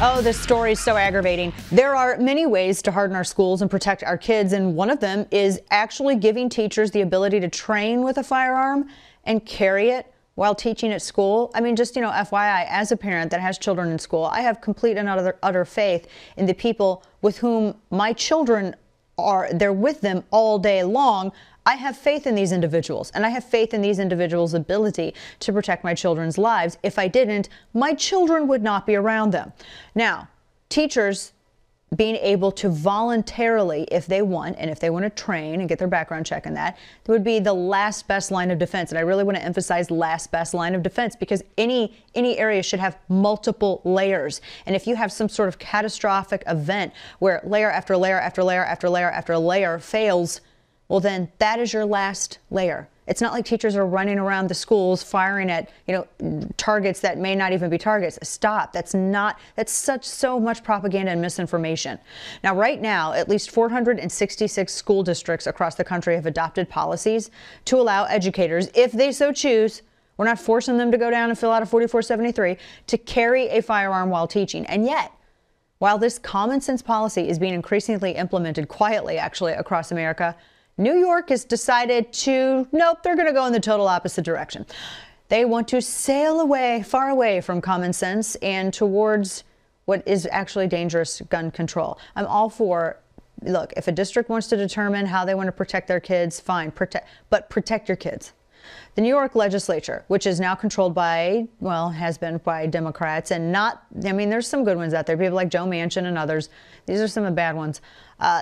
Oh, this story is so aggravating. There are many ways to harden our schools and protect our kids, and one of them is actually giving teachers the ability to train with a firearm and carry it while teaching at school. I mean, just, FYI, as a parent that has children in school, I have complete and utter faith in the people with whom my children are. They're with them all day long. I have faith in these individuals, and I have faith in these individuals' ability to protect my children's lives. If I didn't, my children would not be around them. Now, teachers being able to voluntarily, if they want, and if they want to train and get their background check in that would be the last best line of defense. And I really want to emphasize last best line of defense, because any area should have multiple layers. And if you have some sort of catastrophic event where layer after layer after layer after layer after layer fails, well, then that is your last layer. It's not like teachers are running around the schools firing at, targets that may not even be targets. Stop. That's so much propaganda and misinformation. Now, right now, at least 466 school districts across the country have adopted policies to allow educators, if they so choose, we're not forcing them to go down and fill out a 4473, to carry a firearm while teaching. And yet, while this common sense policy is being increasingly implemented quietly, actually, across America, New York has decided nope, they're going to go in the total opposite direction. They want to sail away, far away from common sense and towards what is actually dangerous gun control. I'm all for, look, if a district wants to determine how they want to protect their kids, fine, but protect your kids. The New York legislature, which is now controlled by, has been by Democrats, and there's some good ones out there, people like Joe Manchin and others. These are some of the bad ones.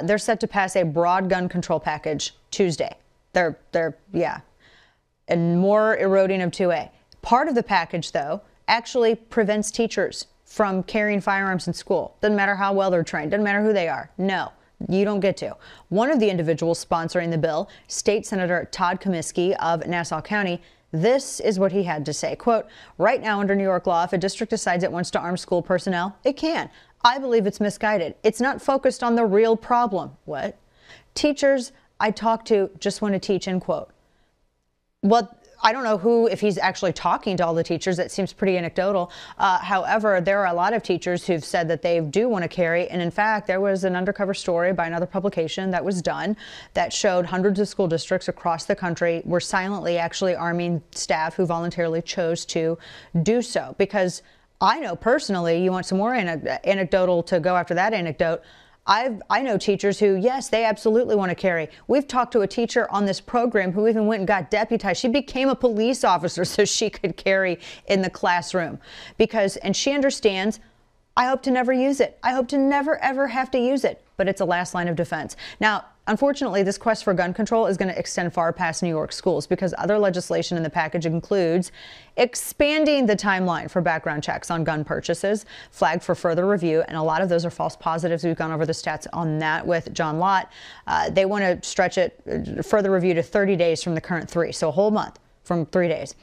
They're set to pass a broad gun control package Tuesday. And more eroding of 2A. Part of the package, though, actually prevents teachers from carrying firearms in school. Doesn't matter how well they're trained. Doesn't matter who they are. No. You don't get to. One of the individuals sponsoring the bill, State Senator Todd Comiskey of Nassau County, this is what he had to say. Quote, right now under New York law, if a district decides it wants to arm school personnel, it can. I believe it's misguided. It's not focused on the real problem. What? Teachers I talk to just want to teach, end quote. Well, I don't know if he's actually talking to all the teachers. That seems pretty anecdotal. However, there are a lot of teachers who've said that they do want to carry. And in fact, there was an undercover story by another publication that was done that showed hundreds of school districts across the country were silently actually arming staff who voluntarily chose to do so. Because I know personally, you want some more anecdotal to go after that anecdote. I know teachers who, yes, they absolutely want to carry. We've talked to a teacher on this program who even went and got deputized. She became a police officer so she could carry in the classroom and she understands, I hope to never use it. I hope to never, ever have to use it. But it's a last line of defense. Now, unfortunately, this quest for gun control is going to extend far past New York schools, because other legislation in the package includes expanding the timeline for background checks on gun purchases, flagged for further review, and a lot of those are false positives. We've gone over the stats on that with John Lott. They want to stretch it, further review, to 30 days from the current 3, so a whole month from 3 days.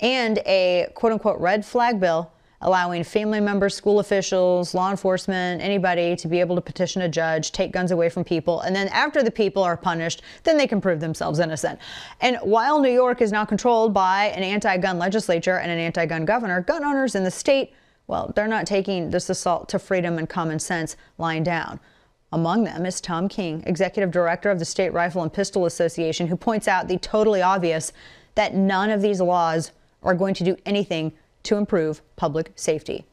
And a quote-unquote red flag bill allowing family members, school officials, law enforcement, anybody to be able to petition a judge, take guns away from people, and then after the people are punished, then they can prove themselves innocent. And while New York is now controlled by an anti-gun legislature and an anti-gun governor, gun owners in the state, they're not taking this assault to freedom and common sense lying down. Among them is Tom King, executive director of the State Rifle and Pistol Association, who points out the totally obvious that none of these laws are going to do anything to improve public safety.